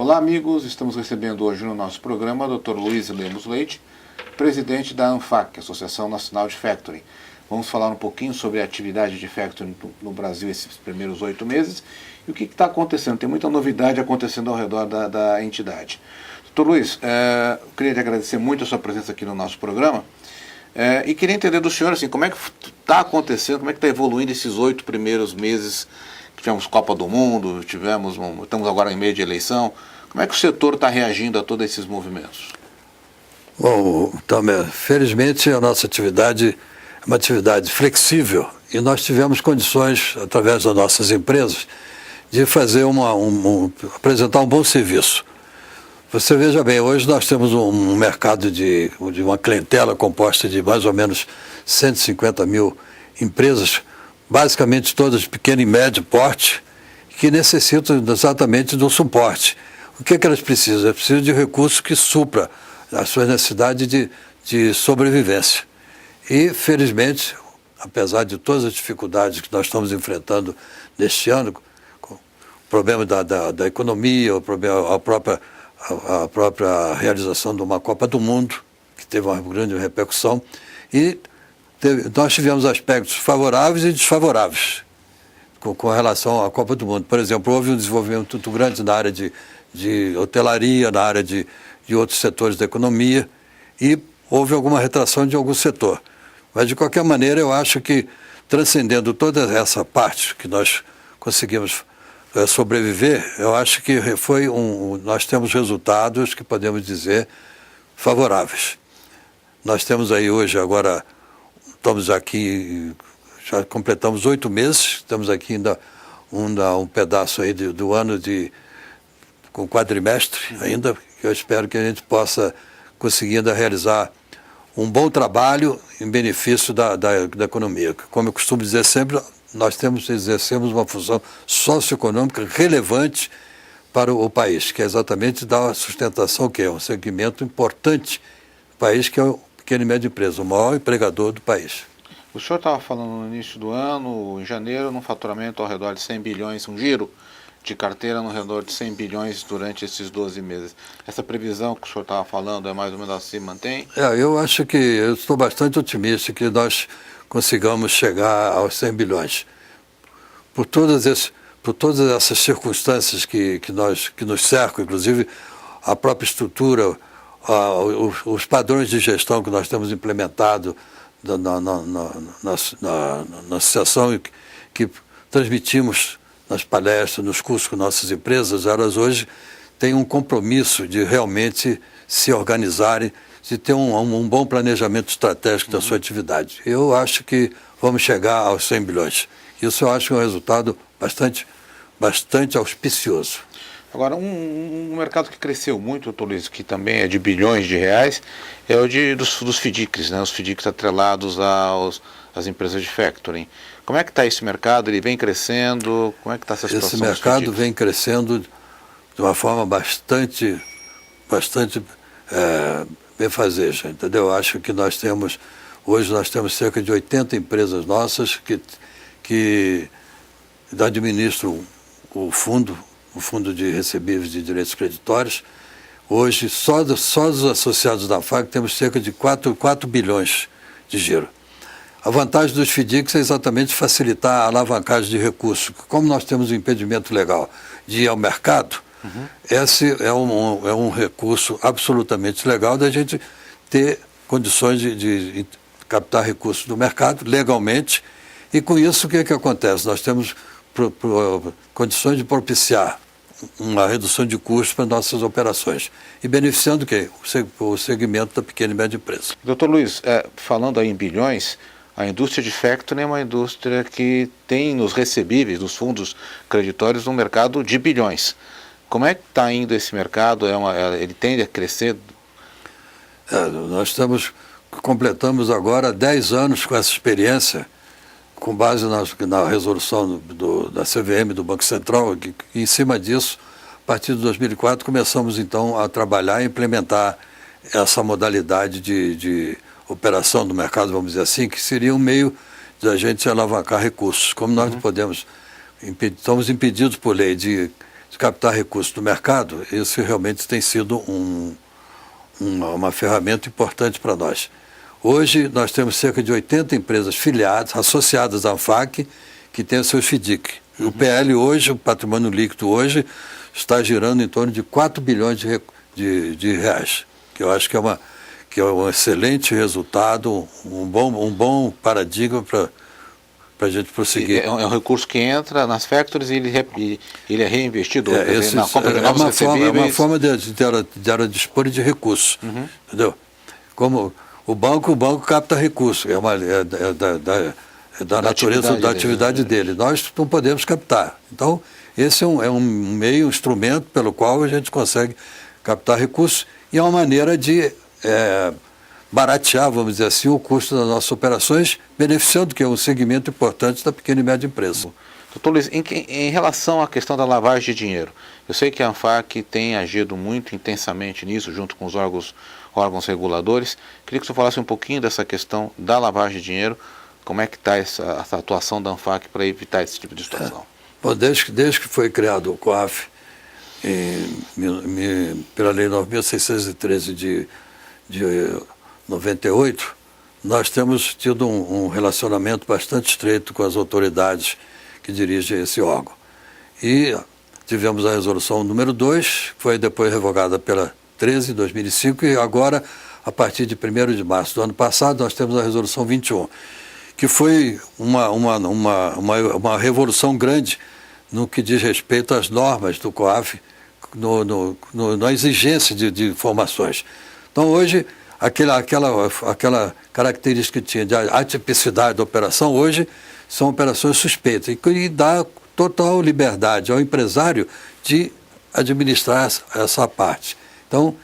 Olá, amigos. Estamos recebendo hoje no nosso programa o Dr. Luiz Lemos Leite, presidente da ANFAC, Associação Nacional de Factoring. Vamos falar um pouquinho sobre a atividade de factoring no Brasil esses primeiros 8 meses e o que está acontecendo. Tem muita novidade acontecendo ao redor da entidade. Dr. Luiz, eu queria te agradecer muito a sua presença aqui no nosso programa e queria entender do senhor assim, como é que está acontecendo, como é que está evoluindo esses 8 primeiros meses. Tivemos Copa do Mundo, estamos agora em meio de eleição. Como é que o setor está reagindo a todos esses movimentos? Bom, Tomer, felizmente a nossa atividade é uma atividade flexível e nós tivemos condições, através das nossas empresas, de fazer apresentar um bom serviço. Você veja bem, hoje nós temos um mercado de uma clientela composta de mais ou menos 150 mil empresas, basicamente todas de pequeno e médio porte, que necessitam exatamente de um suporte. O que elas precisam? Elas precisam de recursos que supra a sua necessidade de sobrevivência. E, felizmente, apesar de todas as dificuldades que nós estamos enfrentando neste ano, com o problema da economia, a própria realização de uma Copa do Mundo, que teve uma grande repercussão, e nós tivemos aspectos favoráveis e desfavoráveis com relação à Copa do Mundo. Por exemplo, houve um desenvolvimento muito grande na área de hotelaria, na área de outros setores da economia, e houve alguma retração de algum setor. Mas, de qualquer maneira, eu acho que, transcendendo toda essa parte que nós conseguimos sobreviver, eu acho que nós temos resultados que podemos dizer favoráveis. Nós temos aí hoje, agora, estamos aqui, já completamos 8 meses, estamos aqui ainda um pedaço aí do ano com quadrimestre ainda, eu espero que a gente possa conseguir ainda realizar um bom trabalho em benefício da economia. Como eu costumo dizer sempre, nós exercemos uma função socioeconômica relevante para o país, que é exatamente dar sustentação, que é um segmento importante do país, que é o pequeno e médio empresa, o maior empregador do país. O senhor estava falando no início do ano, em janeiro, num faturamento ao redor de 100 bilhões, um giro de carteira no redor de 100 bilhões durante esses 12 meses. Essa previsão que o senhor estava falando é mais ou menos assim, mantém? Eu acho que eu estou bastante otimista que nós consigamos chegar aos 100 bilhões. Por todas essas circunstâncias que nos cercam, inclusive a própria estrutura, os padrões de gestão que nós temos implementado na associação e que transmitimos nas palestras, nos cursos com nossas empresas, elas hoje têm um compromisso de realmente se organizarem, de ter um bom planejamento estratégico da sua atividade. Eu acho que vamos chegar aos 100 bilhões. Isso eu acho um resultado bastante auspicioso. Agora, um mercado que cresceu muito, doutor Luiz, que também é de bilhões de reais, é o dos FDICs, né? Os FDICs atrelados às empresas de factoring. Como é que está esse mercado? Ele vem crescendo? Como é que está essa situação? Esse mercado vem crescendo de uma forma bastante benfazeja, entendeu? Eu acho que hoje nós temos cerca de 80 empresas nossas que administram o fundo de recebíveis de direitos creditórios. Hoje, só dos associados da ANFAC, temos cerca de 4 bilhões de giro. A vantagem dos FDICs é exatamente facilitar a alavancagem de recursos. Como nós temos um impedimento legal de ir ao mercado, esse é um recurso absolutamente legal da gente ter condições de captar recursos do mercado legalmente. E com isso, o que acontece? Nós temos condições de propiciar uma redução de custos para nossas operações e beneficiando o quê? O segmento da pequena e média empresa. Doutor Luiz, falando aí em bilhões, a indústria de factoring é uma indústria que tem nos recebíveis, nos fundos creditórios, um mercado de bilhões. Como é que está indo esse mercado? Ele tende a crescer? Nós completamos agora 10 anos com essa experiência, com base na resolução da CVM, do Banco Central, que em cima disso, a partir de 2004, começamos então a trabalhar e implementar essa modalidade de operação do mercado, vamos dizer assim, que seria um meio de a gente alavancar recursos. Como nós estamos impedidos por lei de de captar recursos do mercado, isso realmente tem sido uma ferramenta importante para nós. Hoje nós temos cerca de 80 empresas filiadas, associadas à ANFAC, que têm seus FDIC. O PL hoje, o patrimônio líquido hoje, está girando em torno de 4 bilhões de reais, que eu acho que é um excelente resultado, um bom paradigma para a gente prosseguir. É um recurso que entra nas factories e ele é reinvestido na compra de novos recebíveis. É uma forma de ela dispor de recursos, entendeu? Como o banco capta recursos, da natureza da atividade dele. Nós não podemos captar. Então, esse é um meio, um instrumento pelo qual a gente consegue captar recursos e é uma maneira de baratear, vamos dizer assim, o custo das nossas operações, beneficiando que é um segmento importante da pequena e média empresa. Doutor Luiz, em relação à questão da lavagem de dinheiro, eu sei que a ANFAC tem agido muito intensamente nisso, junto com os órgãos reguladores. Queria que o senhor falasse um pouquinho dessa questão da lavagem de dinheiro, como é que está essa atuação da ANFAC para evitar esse tipo de situação? Bom, desde que foi criado o COAF, pela Lei 9.613 de 98, nós temos tido um relacionamento bastante estreito com as autoridades que dirigem esse órgão. E tivemos a resolução número 2, que foi depois revogada pela 13 de 2005, e agora, a partir de 1º de março do ano passado, nós temos a resolução 21, que foi uma revolução grande no que diz respeito às normas do COAF, na exigência de informações. Então, hoje, aquela característica que tinha de atipicidade da operação, hoje são operações suspeitas, e dá total liberdade ao empresário de administrar essa parte. Então,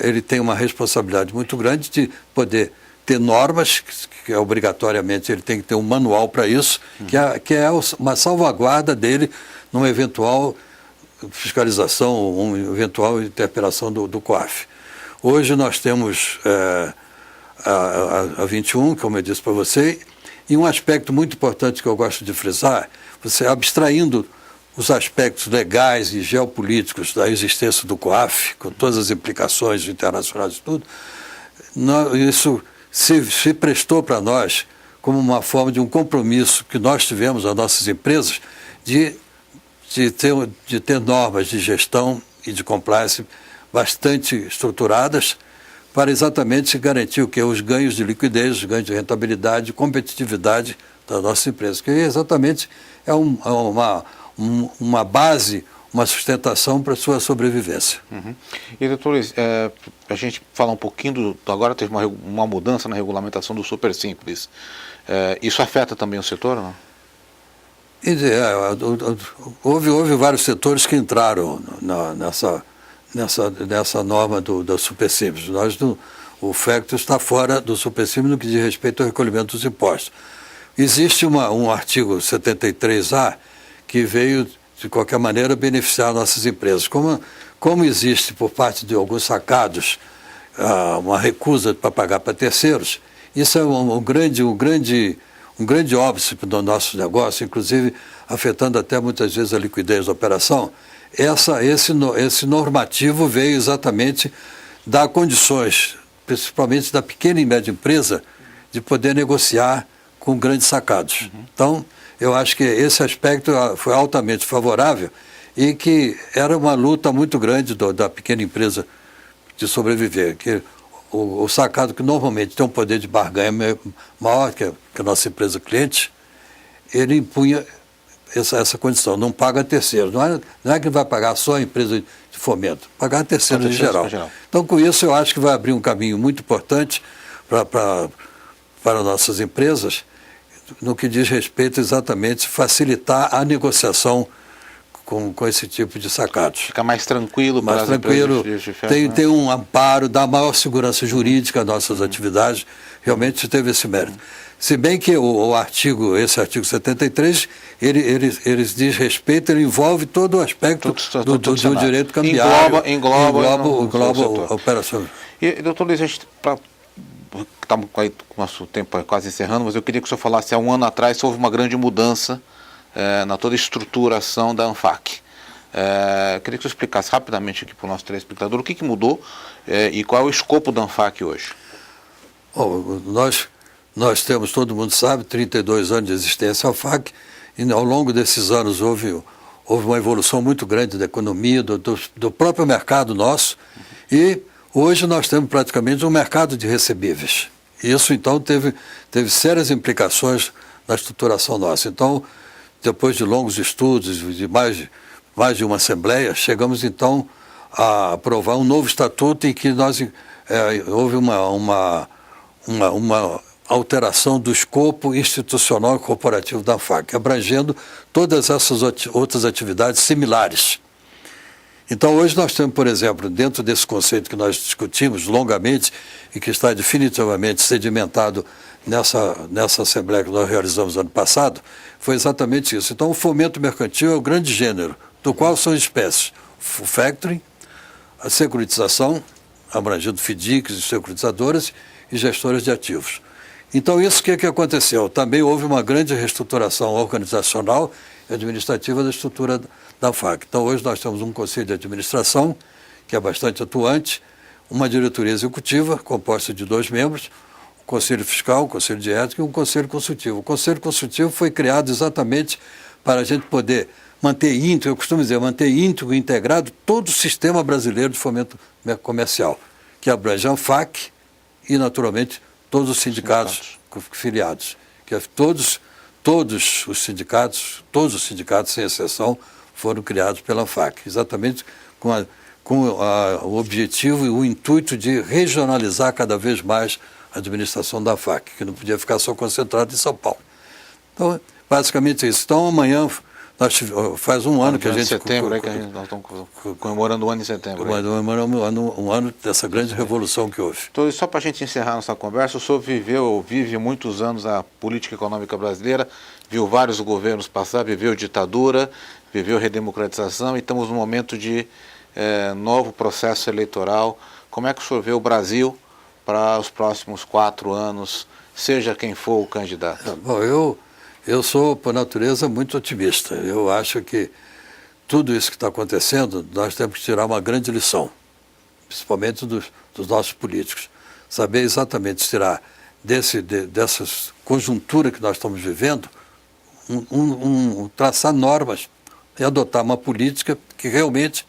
ele tem uma responsabilidade muito grande de poder ter normas, que obrigatoriamente ele tem que ter um manual para isso, que é uma salvaguarda dele numa eventual fiscalização, uma eventual interpelação do COAF. Hoje nós temos a 21, como eu disse para você, e um aspecto muito importante que eu gosto de frisar, você abstraindo os aspectos legais e geopolíticos da existência do COAF, com todas as implicações internacionais e tudo, isso se prestou para nós como uma forma de um compromisso que nós tivemos, as nossas empresas, de ter normas de gestão e de compliance bastante estruturadas para exatamente garantir os ganhos de liquidez, os ganhos de rentabilidade e competitividade da nossa empresa, que exatamente é uma base, uma sustentação para a sua sobrevivência. E, doutor Luiz, a gente fala um pouquinho agora teve uma mudança na regulamentação do Super Simples. Isso afeta também o setor ou não? Houve vários setores que entraram nessa norma do Super Simples. O FECTO está fora do Super Simples no que diz respeito ao recolhimento dos impostos. Existe um artigo 73A que veio, de qualquer maneira, beneficiar nossas empresas. Como existe por parte de alguns sacados uma recusa para pagar para terceiros, isso é um grande óbice do nosso negócio, inclusive afetando até muitas vezes a liquidez da operação. Esse normativo veio exatamente dar condições, principalmente da pequena e média empresa, de poder negociar com grandes sacados. Então, eu acho que esse aspecto foi altamente favorável e que era uma luta muito grande da pequena empresa de sobreviver, que o sacado, que normalmente tem um poder de barganha maior que a nossa empresa cliente, ele impunha essa condição, não paga a terceiros. Não é que vai pagar só a empresa de fomento, pagar a terceiros em geral. Então, com isso, eu acho que vai abrir um caminho muito importante para nossas empresas, no que diz respeito exatamente facilitar a negociação com esse tipo de sacados. Fica mais tranquilo para as empresas de ferro, tem um amparo, dá maior segurança jurídica às nossas atividades, realmente teve esse mérito. Se bem que esse artigo 73, ele diz respeito, ele envolve todo o aspecto do direito cambiário. Engloba a operação. E, doutor Luiz, a gente estamos com o nosso tempo quase encerrando, mas eu queria que o senhor falasse, há um ano atrás houve uma grande mudança na toda a estruturação da ANFAC. Queria que você explicasse rapidamente aqui para o nosso telespectador o que mudou e qual é o escopo da ANFAC hoje. Bom, nós temos, todo mundo sabe, 32 anos de existência da ANFAC, e ao longo desses anos houve uma evolução muito grande da economia, do próprio mercado nosso, e hoje nós temos praticamente um mercado de recebíveis. Isso, então, teve sérias implicações na estruturação nossa. Então, depois de longos estudos, de mais de uma assembleia, chegamos, então, a aprovar um novo estatuto em que houve uma alteração do escopo institucional e corporativo da ANFAC, abrangendo todas essas outras atividades similares. Então, hoje nós temos, por exemplo, dentro desse conceito que nós discutimos longamente e que está definitivamente sedimentado nessa assembleia que nós realizamos ano passado, foi exatamente isso. Então, o fomento mercantil é o grande gênero, do qual são espécies: o factoring, a securitização, abrangendo FDICs, securitizadoras e gestoras de ativos. Então, isso que aconteceu? Também houve uma grande reestruturação organizacional e administrativa da estrutura da ANFAC. Então, hoje nós temos um conselho de administração, que é bastante atuante, uma diretoria executiva, composta de 2 membros, um conselho fiscal, um conselho de ética e um conselho consultivo. O conselho consultivo foi criado exatamente para a gente poder manter íntegro, eu costumo dizer, manter íntegro e integrado todo o sistema brasileiro de fomento comercial, que abrange a ANFAC e, naturalmente, todos os sindicatos filiados, que todos os sindicatos, sem exceção, foram criados pela ANFAC, exatamente com o objetivo e o intuito de regionalizar cada vez mais a administração da ANFAC, que não podia ficar só concentrada em São Paulo. Então, basicamente isso. Então, amanhã, faz um ano que a gente... setembro, nós estamos comemorando o ano em setembro. Comemorando um ano dessa grande revolução que houve. Então, só para a gente encerrar nossa conversa, o senhor vive muitos anos a política econômica brasileira, viu vários governos passar, viveu ditadura, viveu redemocratização e estamos num momento de novo processo eleitoral. Como é que o senhor vê o Brasil para os próximos 4 anos, seja quem for o candidato? Bom, eu sou, por natureza, muito otimista. Eu acho que tudo isso que está acontecendo, nós temos que tirar uma grande lição, principalmente dos nossos políticos. Saber exatamente tirar dessa conjuntura que nós estamos vivendo, traçar normas e adotar uma política que realmente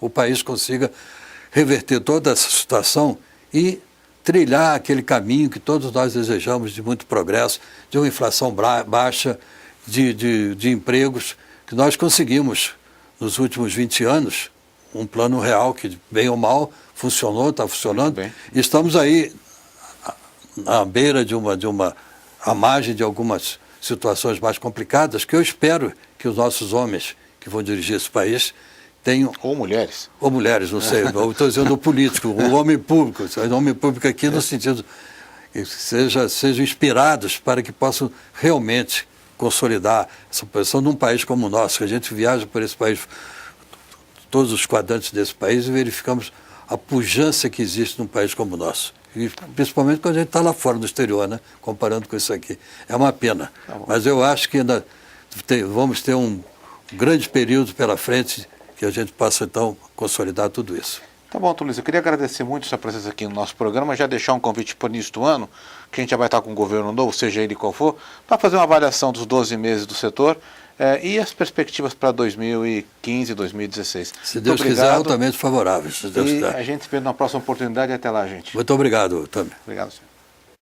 o país consiga reverter toda essa situação e trilhar aquele caminho que todos nós desejamos de muito progresso, de uma inflação baixa, de empregos, que nós conseguimos nos últimos 20 anos, um plano real que, bem ou mal, funcionou, está funcionando. E estamos aí à beira à margem de algumas situações mais complicadas, que eu espero que os nossos homens que vão dirigir esse país tenham... Ou mulheres. Ou mulheres, não sei. Estou dizendo o político, o homem público. O homem público aqui no sentido que sejam inspirados para que possam realmente consolidar essa posição num país como o nosso, que a gente viaja por esse país, todos os quadrantes desse país, e verificamos a pujança que existe num país como o nosso. E principalmente quando a gente está lá fora, no exterior, né? Comparando com isso aqui. É uma pena. Mas eu acho que ainda vamos ter um grande período pela frente que a gente possa, então, consolidar tudo isso. Tá bom, Luiz, eu queria agradecer muito a sua presença aqui no nosso programa, já deixar um convite para o início do ano, que a gente já vai estar com um governo novo, seja ele qual for, para fazer uma avaliação dos 12 meses do setor e as perspectivas para 2015 e 2016. Se Deus quiser, altamente favoráveis. Se Deus quiser. A gente se vê na próxima oportunidade e até lá, gente. Muito obrigado, Tami. Obrigado, senhor.